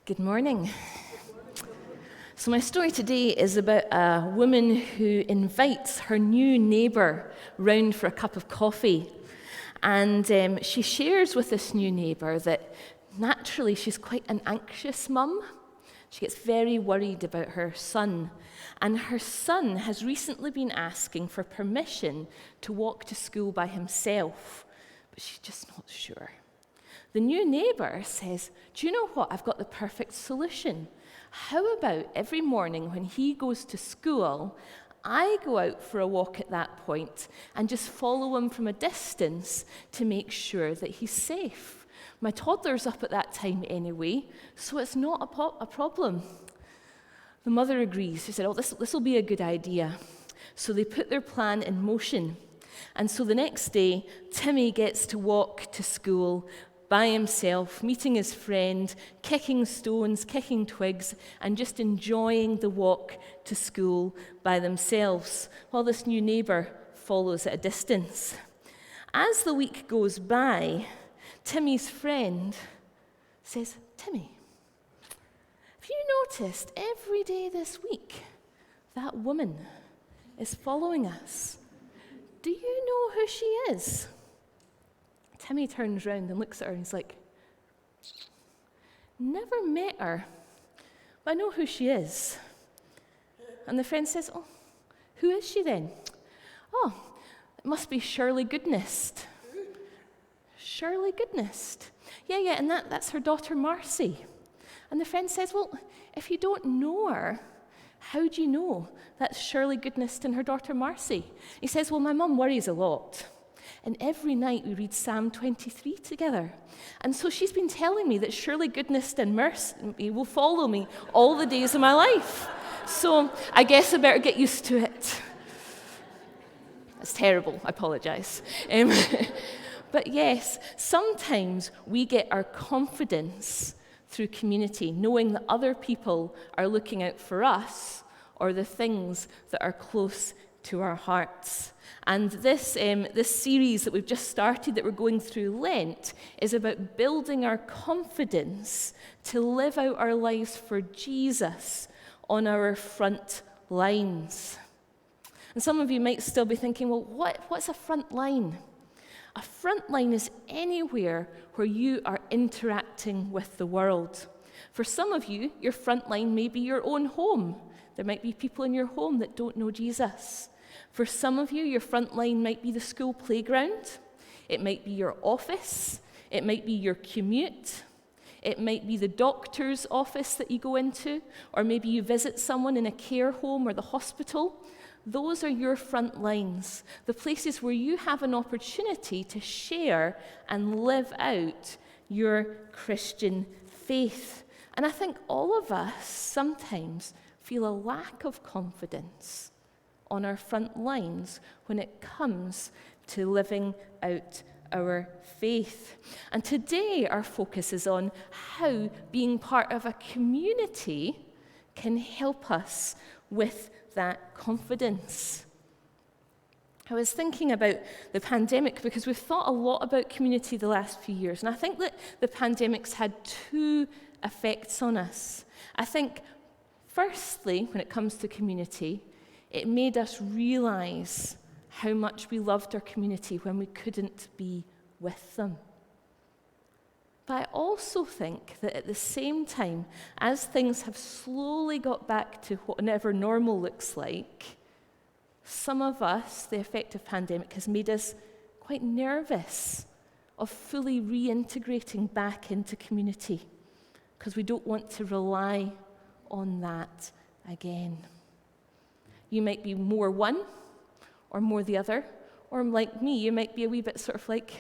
Good morning. So my story today is about a woman who invites her new neighbour round for a cup of coffee. And she shares with this new neighbour that naturally she's quite an anxious mum. She gets very worried about her son. And her son has recently been asking for permission to walk to school by himself, but she's just not sure. The new neighbour says, "Do you know what? I've got the perfect solution. How about every morning when he goes to school, I go out for a walk at that point and just follow him from a distance to make sure that he's safe. My toddler's up at that time anyway, so it's not a problem." The mother agrees. She said, "Oh, this will be a good idea." So they put their plan in motion. And so the next day, Timmy gets to walk to school by himself, meeting his friend, kicking stones, kicking twigs, and just enjoying the walk to school by themselves, while this new neighbour follows at a distance. As the week goes by, Timmy's friend says, "Timmy, have you noticed every day this week that woman is following us? Do you know who she is?" Timmy turns round and looks at her and he's like, "Never met her, but I know who she is." And the friend says, "Oh, who is she then?" "Oh, it must be Shirley Goodnest." "Shirley Goodnest? Yeah, and that's her daughter Marcy." And the friend says, "Well, if you don't know her, how do you know that's Shirley Goodnest and her daughter Marcy?" He says, "Well, my mum worries a lot. And every night we read Psalm 23 together. And so she's been telling me that Shirley Goodness and mercy will follow me all the days of my life. So I guess I better get used to it." That's terrible, I apologise. But yes, sometimes we get our confidence through community, knowing that other people are looking out for us or the things that are close to our hearts. And this series that we've just started, that we're going through Lent, is about building our confidence to live out our lives for Jesus on our front lines. And some of you might still be thinking, well, what's a front line? A front line is anywhere where you are interacting with the world. For some of you, your front line may be your own home. There might be people in your home that don't know Jesus. For some of you, your front line might be the school playground. It might be your office. It might be your commute. It might be the doctor's office that you go into, or maybe you visit someone in a care home or the hospital. Those are your front lines, the places where you have an opportunity to share and live out your Christian faith. And I think all of us sometimes feel a lack of confidence on our front lines when it comes to living out our faith. And today our focus is on how being part of a community can help us with that confidence. I was thinking about the pandemic because we've thought a lot about community the last few years, and I think that the pandemic's had two effects on us. I think, firstly, when it comes to community, it made us realize how much we loved our community when we couldn't be with them. But I also think that at the same time, as things have slowly got back to whatever normal looks like, some of us, the effect of pandemic has made us quite nervous of fully reintegrating back into community because we don't want to rely on that again. You might be more one or more the other, or like me, you might be a wee bit sort of like,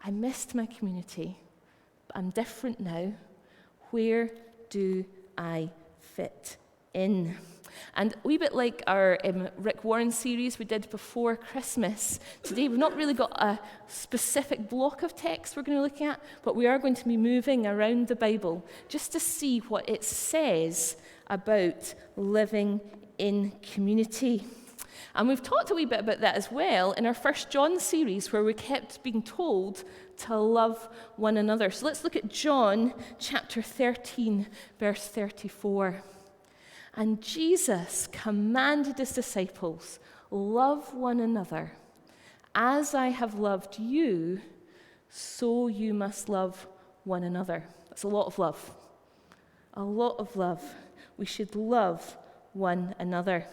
I missed my community, but I'm different now. Where do I fit in? And a wee bit like our Rick Warren series we did before Christmas, today we've not really got a specific block of text we're going to look at, but we are going to be moving around the Bible just to see what it says about living in community. And we've talked a wee bit about that as well in our First John series, where we kept being told to love one another. So let's look at John chapter 13, verse 34. And Jesus commanded his disciples, love one another. As I have loved you, so you must love one another. That's a lot of love. A lot of love. We should love one another.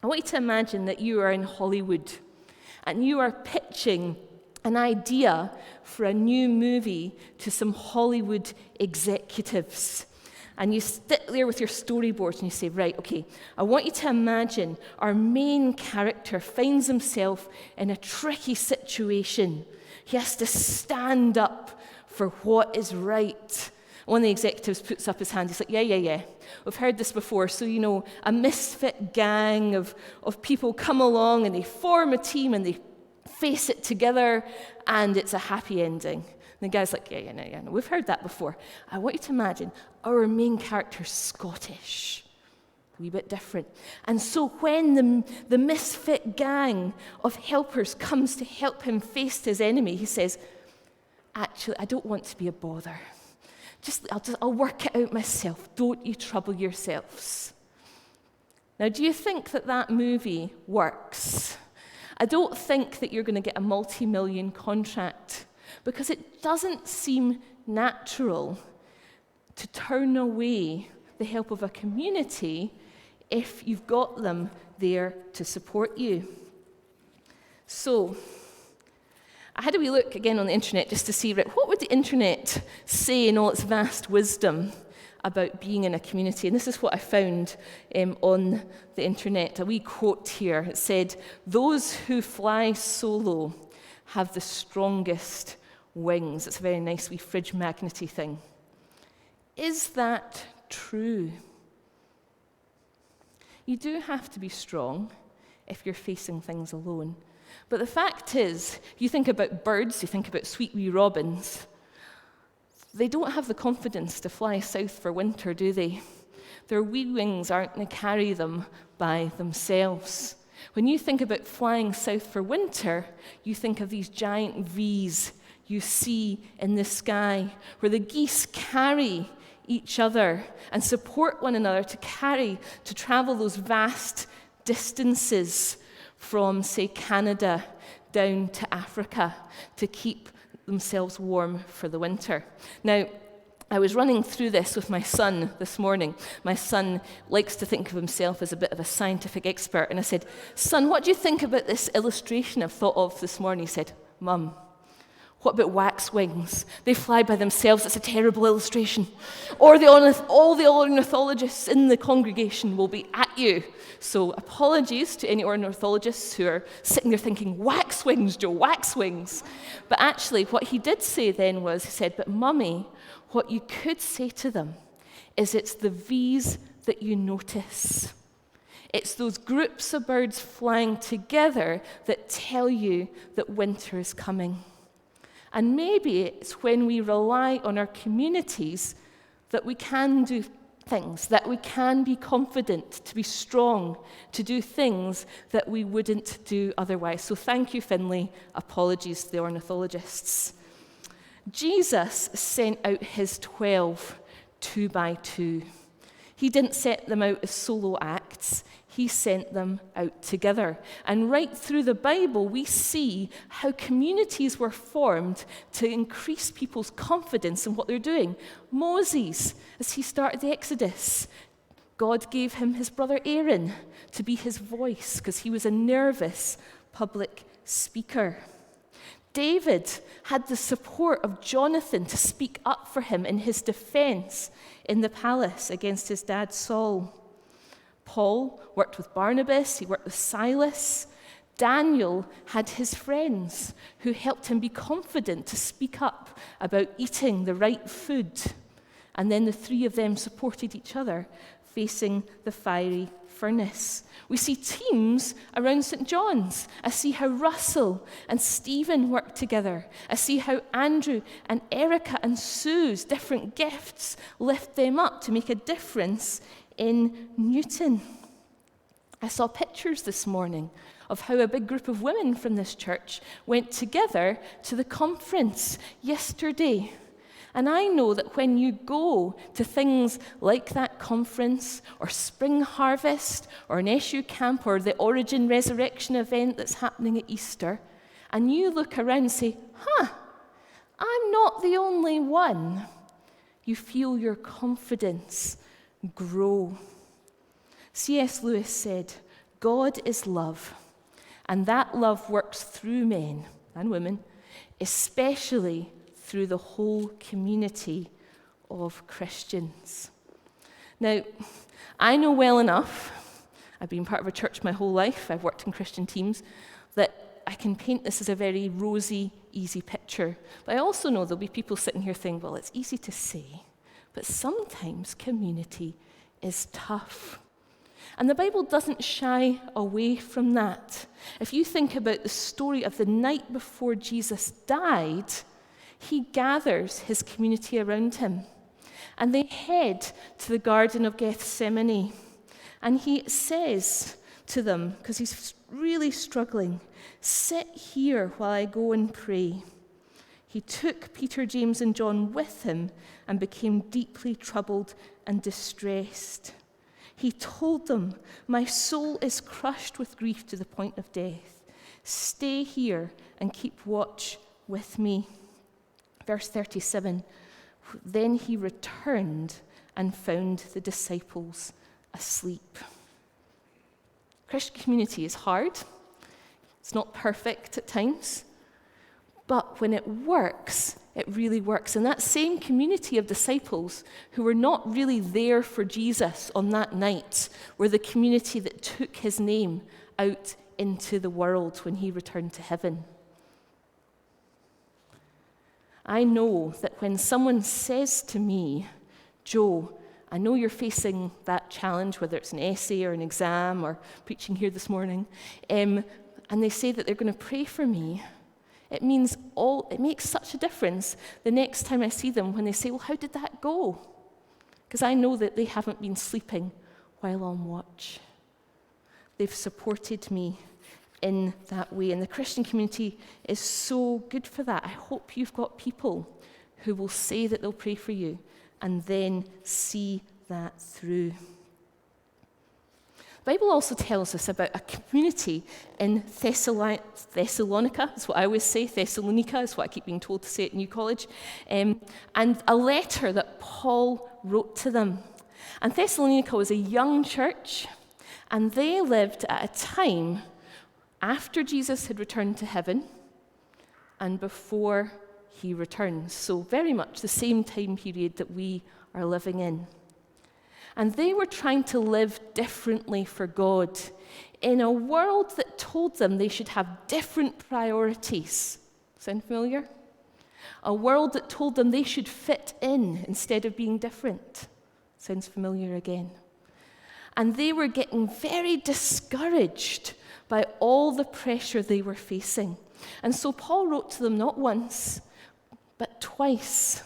I want you to imagine that you are in Hollywood and you are pitching an idea for a new movie to some Hollywood executives. And you sit there with your storyboards and you say, right, okay, I want you to imagine our main character finds himself in a tricky situation. He has to stand up for what is right. One of the executives puts up his hand. He's like, yeah. We've heard this before. So, a misfit gang of people come along and they form a team and they face it together and it's a happy ending. And the guy's like, yeah. We've heard that before. I want you to imagine our main character's Scottish. A wee bit different. And so when the misfit gang of helpers comes to help him face his enemy, he says, actually, I don't want to be a bother. I'll work it out myself. Don't you trouble yourselves. Now, do you think that movie works? I don't think that you're going to get a multi-million contract because it doesn't seem natural to turn away the help of a community if you've got them there to support you. So, I had a wee look again on the internet just to see, what would the internet say in all its vast wisdom about being in a community? And this is what I found on the internet, a wee quote here. It said, "Those who fly solo have the strongest wings." It's a very nice wee fridge magnety thing. Is that true? You do have to be strong if you're facing things alone. But the fact is, you think about birds, you think about sweet wee robins, they don't have the confidence to fly south for winter, do they? Their wee wings aren't going to carry them by themselves. When you think about flying south for winter, you think of these giant V's you see in the sky, where the geese carry each other and support one another to travel those vast distances from, say, Canada down to Africa to keep themselves warm for the winter. Now, I was running through this with my son this morning. My son likes to think of himself as a bit of a scientific expert. And I said, "Son, what do you think about this illustration I've thought of this morning?" He said, "Mum, what about wax wings? They fly by themselves. It's a terrible illustration. Or all the ornithologists in the congregation will be at you." So apologies to any ornithologists who are sitting there thinking, wax wings, Joe, wax wings. But actually what he did say then was, he said, "But Mummy, what you could say to them is it's the V's that you notice. It's those groups of birds flying together that tell you that winter is coming. And maybe it's when we rely on our communities that we can do things, that we can be confident, to be strong, to do things that we wouldn't do otherwise." So thank you, Finlay. Apologies to the ornithologists. Jesus sent out his 12 two by two. He didn't set them out as solo acts. He sent them out together. And right through the Bible, we see how communities were formed to increase people's confidence in what they're doing. Moses, as he started the Exodus, God gave him his brother Aaron to be his voice because he was a nervous public speaker. David had the support of Jonathan to speak up for him in his defense in the palace against his dad Saul. Paul worked with Barnabas, he worked with Silas. Daniel had his friends who helped him be confident to speak up about eating the right food. And then the three of them supported each other facing the fiery furnace. We see teams around St. John's. I see how Russell and Stephen work together. I see how Andrew and Erica and Sue's different gifts lift them up to make a difference in Newton. I saw pictures this morning of how a big group of women from this church went together to the conference yesterday. And I know that when you go to things like that conference, or Spring Harvest, or an SU camp, or the Origin Resurrection event that's happening at Easter, and you look around and say, I'm not the only one, you feel your confidence grow. C.S. Lewis said, God is love, and that love works through men and women, especially through the whole community of Christians. Now, I know well enough, I've been part of a church my whole life, I've worked in Christian teams, that I can paint this as a very rosy, easy picture. But I also know there'll be people sitting here thinking, well, it's easy to say, but sometimes community is tough. And the Bible doesn't shy away from that. If you think about the story of the night before Jesus died, he gathers his community around him. And they head to the Garden of Gethsemane. And he says to them, because he's really struggling, sit here while I go and pray. He took Peter, James, and John with him and became deeply troubled and distressed. He told them, my soul is crushed with grief to the point of death. Stay here and keep watch with me. Verse 37, then he returned and found the disciples asleep. Christian community is hard. It's not perfect at times. But when it works, it really works. And that same community of disciples who were not really there for Jesus on that night were the community that took his name out into the world when he returned to heaven. I know that when someone says to me, Joe, I know you're facing that challenge, whether it's an essay or an exam or preaching here this morning, and they say that they're going to pray for me, it makes such a difference the next time I see them when they say, well, how did that go? Because I know that they haven't been sleeping while on watch. They've supported me in that way, and the Christian community is so good for that. I hope you've got people who will say that they'll pray for you and then see that through. The Bible also tells us about a community in Thessalonica, that's what I always say, Thessalonica is what I keep being told to say at New College, and a letter that Paul wrote to them. And Thessalonica was a young church, and they lived at a time after Jesus had returned to heaven and before he returns. So very much the same time period that we are living in. And they were trying to live differently for God in a world that told them they should have different priorities. Sound familiar? A world that told them they should fit in instead of being different. Sounds familiar again. And they were getting very discouraged by all the pressure they were facing. And so Paul wrote to them not once, but twice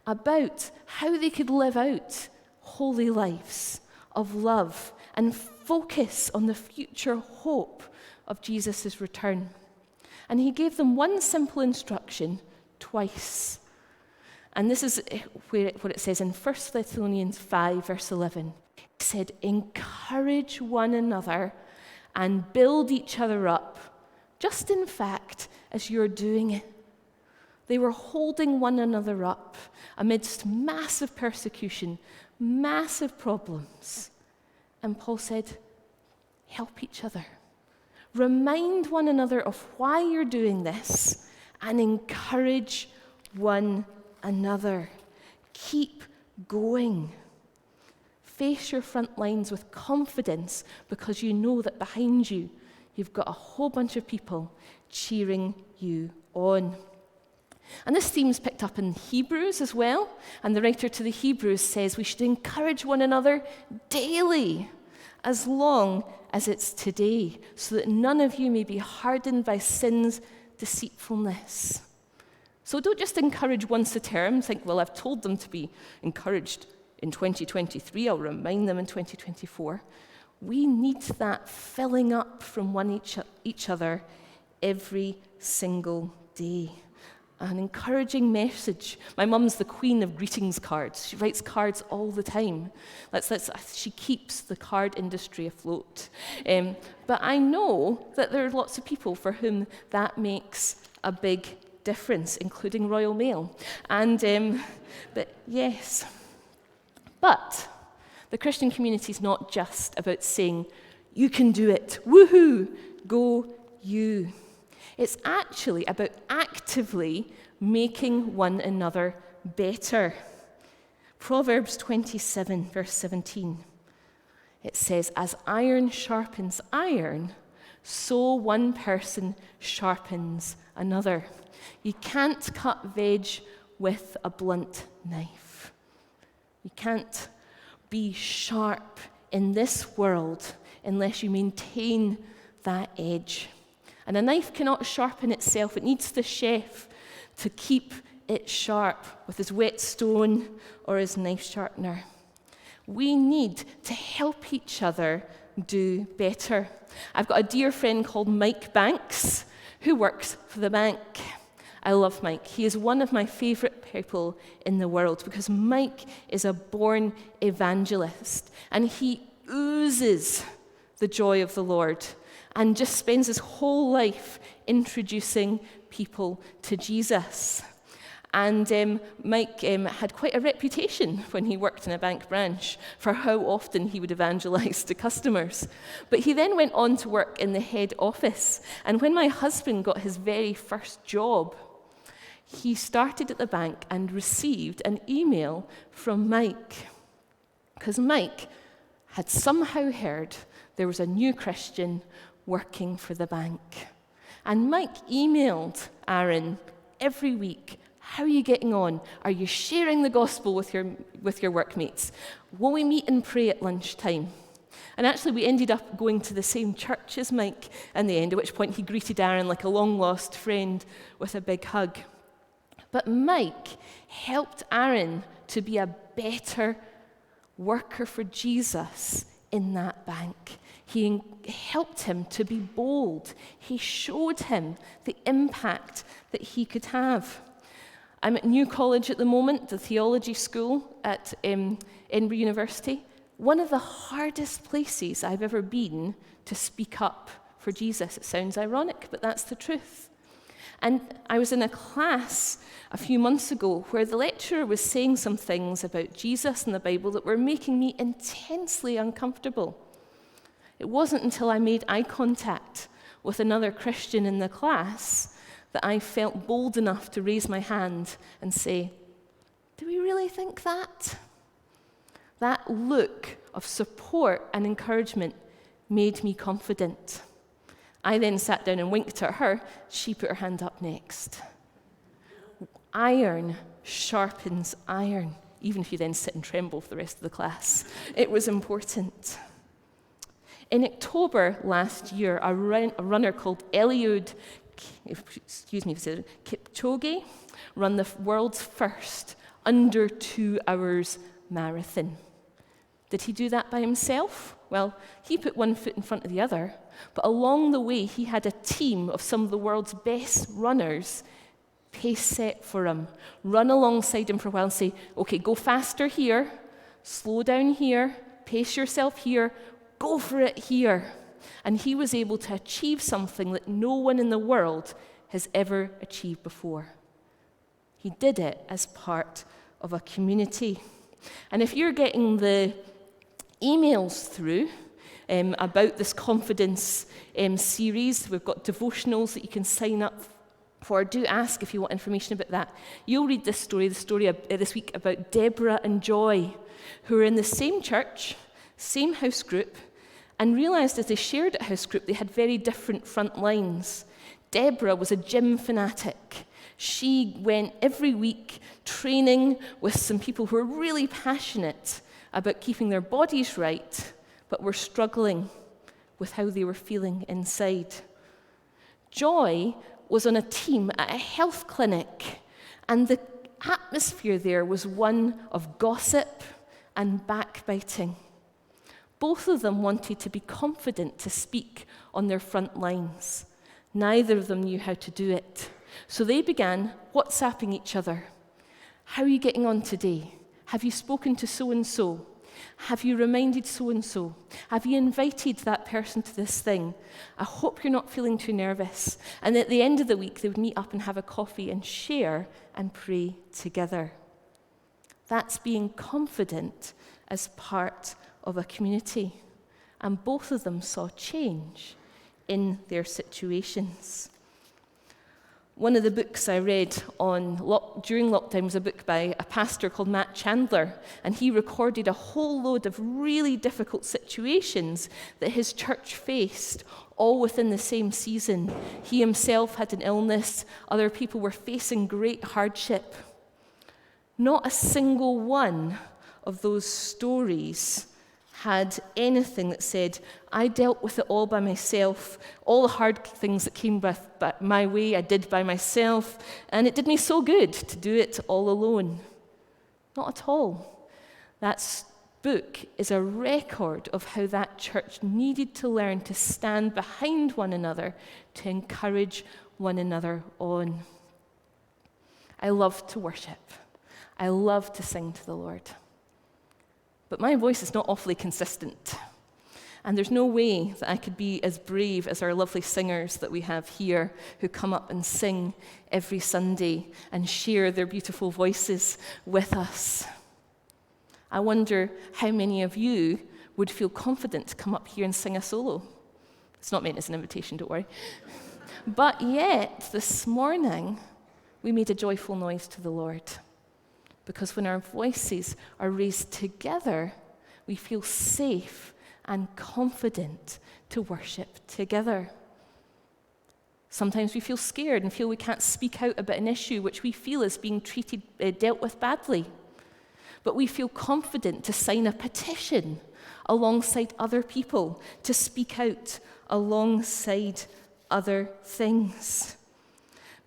about how they could live out holy lives of love and focus on the future hope of Jesus' return. And he gave them one simple instruction twice. And this is what it says in 1 Thessalonians 5, verse 11. He said, encourage one another and build each other up, just in fact as you're doing it. They were holding one another up amidst massive persecution, massive problems. And Paul said, help each other. Remind one another of why you're doing this and encourage one another. Keep going. Face your front lines with confidence because you know that behind you, you've got a whole bunch of people cheering you on. And this theme's picked up in Hebrews as well. And the writer to the Hebrews says we should encourage one another daily, as long as it's today, so that none of you may be hardened by sin's deceitfulness. So don't just encourage once a term, think, well, I've told them to be encouraged in 2023, I'll remind them in 2024. We need that filling up from each other every single day. An encouraging message. My mum's the queen of greetings cards. She writes cards all the time. She keeps the card industry afloat. But I know that there are lots of people for whom that makes a big difference, including Royal Mail. But the Christian community is not just about saying, you can do it, woohoo, go you. It's actually about actively making one another better. Proverbs 27, verse 17. It says, as iron sharpens iron, so one person sharpens another. You can't cut veg with a blunt knife. You can't be sharp in this world unless you maintain that edge. And a knife cannot sharpen itself. It needs the chef to keep it sharp with his whetstone or his knife sharpener. We need to help each other do better. I've got a dear friend called Mike Banks who works for the bank. I love Mike. He is one of my favorite people in the world because Mike is a born evangelist and he oozes the joy of the Lord and just spends his whole life introducing people to Jesus. And Mike had quite a reputation when he worked in a bank branch for how often he would evangelize to customers. But he then went on to work in the head office. And when my husband got his very first job, he started at the bank and received an email from Mike. Because Mike had somehow heard there was a new Christian working for the bank. And Mike emailed Aaron every week, how are you getting on? Are you sharing the gospel with your workmates? Will we meet and pray at lunchtime? And actually we ended up going to the same church as Mike in the end, at which point he greeted Aaron like a long-lost friend with a big hug. But Mike helped Aaron to be a better worker for Jesus in that bank. He helped him to be bold. He showed him the impact that he could have. I'm at New College at the moment, the theology school at Edinburgh University. One of the hardest places I've ever been to speak up for Jesus. It sounds ironic, but that's the truth. And I was in a class a few months ago where the lecturer was saying some things about Jesus and the Bible that were making me intensely uncomfortable. It wasn't until I made eye contact with another Christian in the class that I felt bold enough to raise my hand and say, do we really think that? That look of support and encouragement made me confident. I then sat down and winked at her. She put her hand up next. Iron sharpens iron, even if you then sit and tremble for the rest of the class. It was important. In October last year, a runner called Eliud Kipchoge ran the world's first under 2 hours marathon. Did he do that by himself? Well, he put one foot in front of the other, but along the way, he had a team of some of the world's best runners pace set for him, run alongside him for a while and say, okay, go faster here, slow down here, pace yourself here, go for it here. And he was able to achieve something that no one in the world has ever achieved before. He did it as part of a community. And if you're getting the emails through about this confidence series, we've got devotionals that you can sign up for. Do ask if you want information about that. You'll read this story this week about Deborah and Joy, who are in the same church, same house group, and realized as they shared at house group, they had very different front lines. Deborah was a gym fanatic. She went every week training with some people who were really passionate about keeping their bodies right, but were struggling with how they were feeling inside. Joy was on a team at a health clinic, and the atmosphere there was one of gossip and backbiting. Both of them wanted to be confident to speak on their front lines. Neither of them knew how to do it. So they began WhatsApping each other. How are you getting on today? Have you spoken to so-and-so? Have you reminded so-and-so? Have you invited that person to this thing? I hope you're not feeling too nervous. And at the end of the week, they would meet up and have a coffee and share and pray together. That's being confident as part of a community. And both of them saw change in their situations. One of the books I read during lockdown was a book by a pastor called Matt Chandler, and he recorded a whole load of really difficult situations that his church faced, all within the same season. He himself had an illness, other people were facing great hardship. Not a single one of those stories had anything that said, I dealt with it all by myself. All the hard things that came my way, I did by myself, and it did me so good to do it all alone. Not at all. That book is a record of how that church needed to learn to stand behind one another, to encourage one another on. I love to worship. I love to sing to the Lord. But my voice is not awfully consistent. And there's no way that I could be as brave as our lovely singers that we have here who come up and sing every Sunday and share their beautiful voices with us. I wonder how many of you would feel confident to come up here and sing a solo. It's not meant as an invitation, don't worry. But yet, this morning, we made a joyful noise to the Lord. Because when our voices are raised together, we feel safe and confident to worship together. Sometimes we feel scared and feel we can't speak out about an issue which we feel is being dealt with badly. But we feel confident to sign a petition alongside other people, to speak out alongside other things.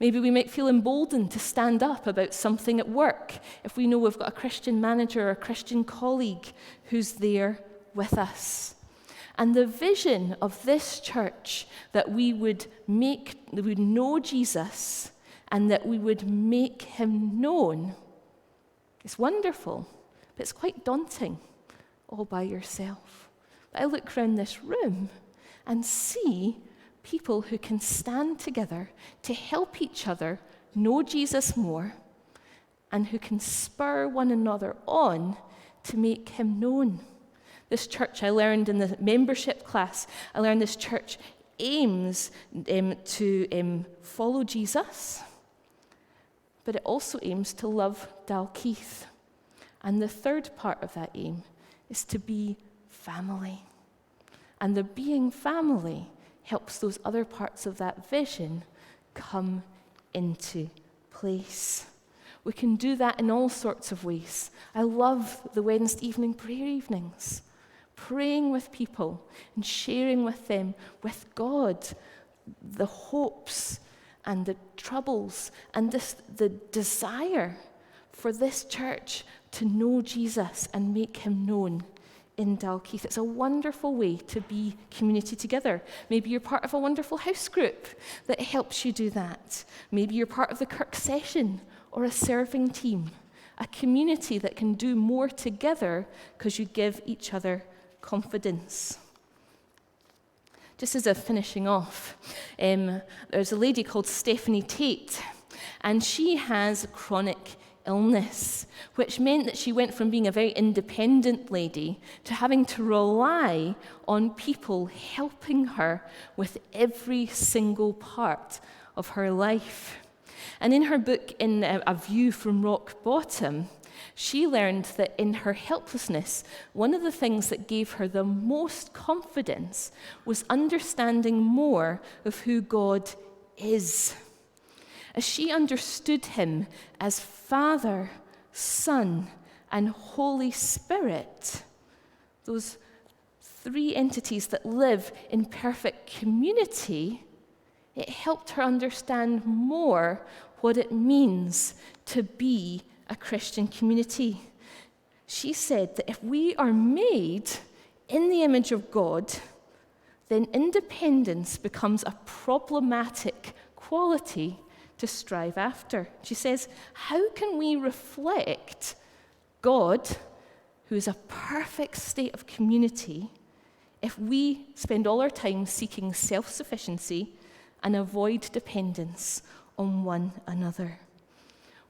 Maybe we might feel emboldened to stand up about something at work if we know we've got a Christian manager or a Christian colleague who's there with us. And the vision of this church, that we would know Jesus and that we would make him known, is wonderful, but it's quite daunting all by yourself. But I look around this room and see people who can stand together to help each other know Jesus more and who can spur one another on to make him known. This church, I learned in the membership class, this church aims to follow Jesus, but it also aims to love Dalkeith. And the third part of that aim is to be family. And the being family helps those other parts of that vision come into place. We can do that in all sorts of ways. I love the Wednesday evening prayer evenings, praying with people and sharing with them, with God, the hopes and the troubles and the desire for this church to know Jesus and make him known in Dalkeith. It's a wonderful way to be community together. Maybe you're part of a wonderful house group that helps you do that. Maybe you're part of the Kirk session or a serving team, a community that can do more together because you give each other confidence. Just as a finishing off, there's a lady called Stephanie Tate, and she has chronic illness, which meant that she went from being a very independent lady to having to rely on people helping her with every single part of her life. And in her book, In A View from Rock Bottom, she learned that in her helplessness, one of the things that gave her the most confidence was understanding more of who God is. As she understood him as Father, Son, and Holy Spirit, those three entities that live in perfect community, it helped her understand more what it means to be a Christian community. She said that if we are made in the image of God, then independence becomes a problematic quality to strive after. She says, how can we reflect God, who is a perfect state of community, if we spend all our time seeking self-sufficiency and avoid dependence on one another?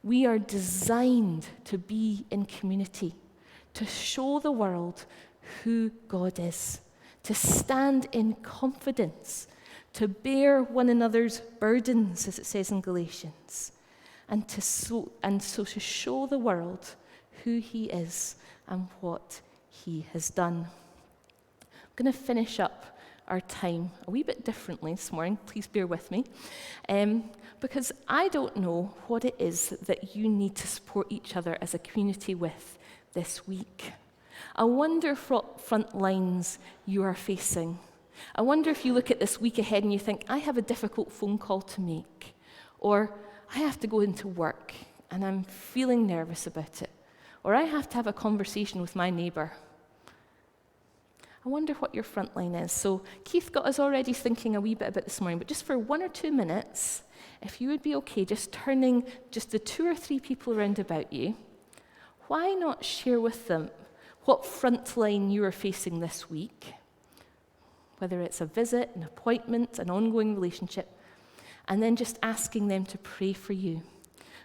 We are designed to be in community, to show the world who God is, to stand in confidence, to bear one another's burdens, as it says in Galatians, and so to show the world who he is and what he has done. I'm going to finish up our time a wee bit differently this morning. Please bear with me. Because I don't know what it is that you need to support each other as a community with this week. I wonder what front lines you are facing. I wonder if you look at this week ahead and you think, I have a difficult phone call to make, or I have to go into work and I'm feeling nervous about it, or I have to have a conversation with my neighbour. I wonder what your front line is. So Keith got us already thinking a wee bit about this morning, but just for 1 or 2 minutes, if you would be okay just turning just the 2 or 3 people around about you, why not share with them what front line you are facing this week, whether it's a visit, an appointment, an ongoing relationship, and then just asking them to pray for you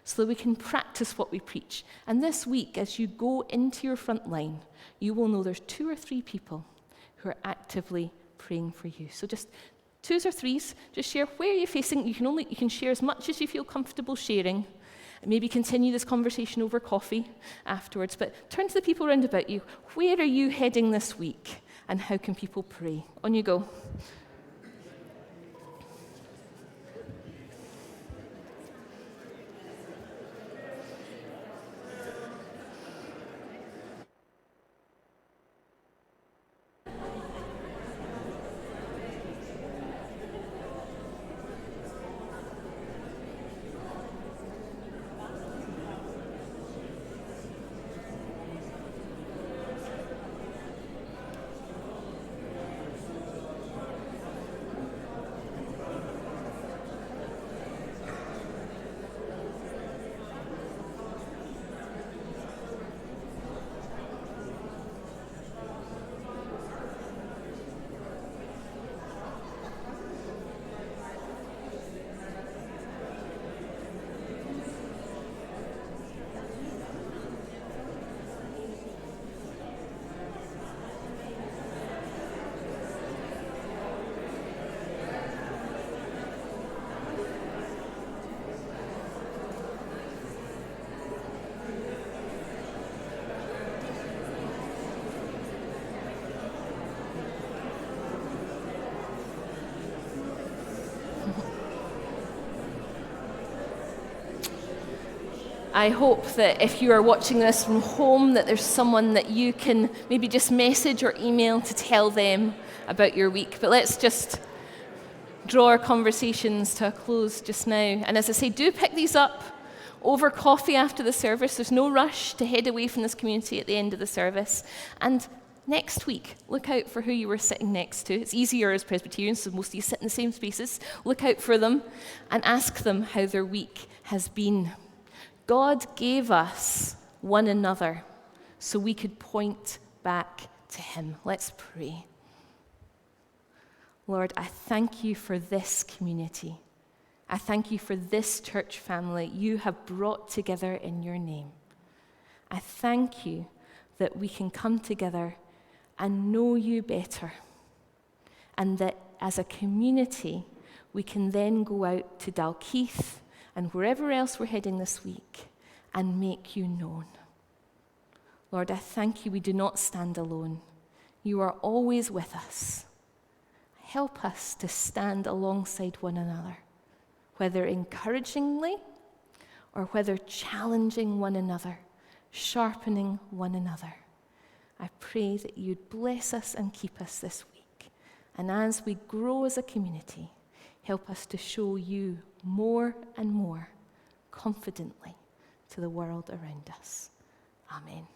so that we can practice what we preach. And this week, as you go into your front line, you will know there's 2 or 3 people who are actively praying for you. So just 2s or 3s, just share where you're facing. You can share as much as you feel comfortable sharing, and maybe continue this conversation over coffee afterwards. But turn to the people around about you. Where are you heading this week, and how can people pray? On you go. I hope that if you are watching this from home, that there's someone that you can maybe just message or email to tell them about your week. But let's just draw our conversations to a close just now. And as I say, do pick these up over coffee after the service. There's no rush to head away from this community at the end of the service. And next week, look out for who you were sitting next to. It's easier as Presbyterians, so most of you sit in the same spaces. Look out for them and ask them how their week has been. God gave us one another so we could point back to him. Let's pray. Lord, I thank you for this community. I thank you for this church family you have brought together in your name. I thank you that we can come together and know you better, and that as a community we can then go out to Dalkeith and wherever else we're heading this week, and make you known. Lord, I thank you we do not stand alone. You are always with us. Help us to stand alongside one another, whether encouragingly or whether challenging one another, sharpening one another. I pray that you'd bless us and keep us this week. And as we grow as a community, help us to show you more and more confidently to the world around us. Amen.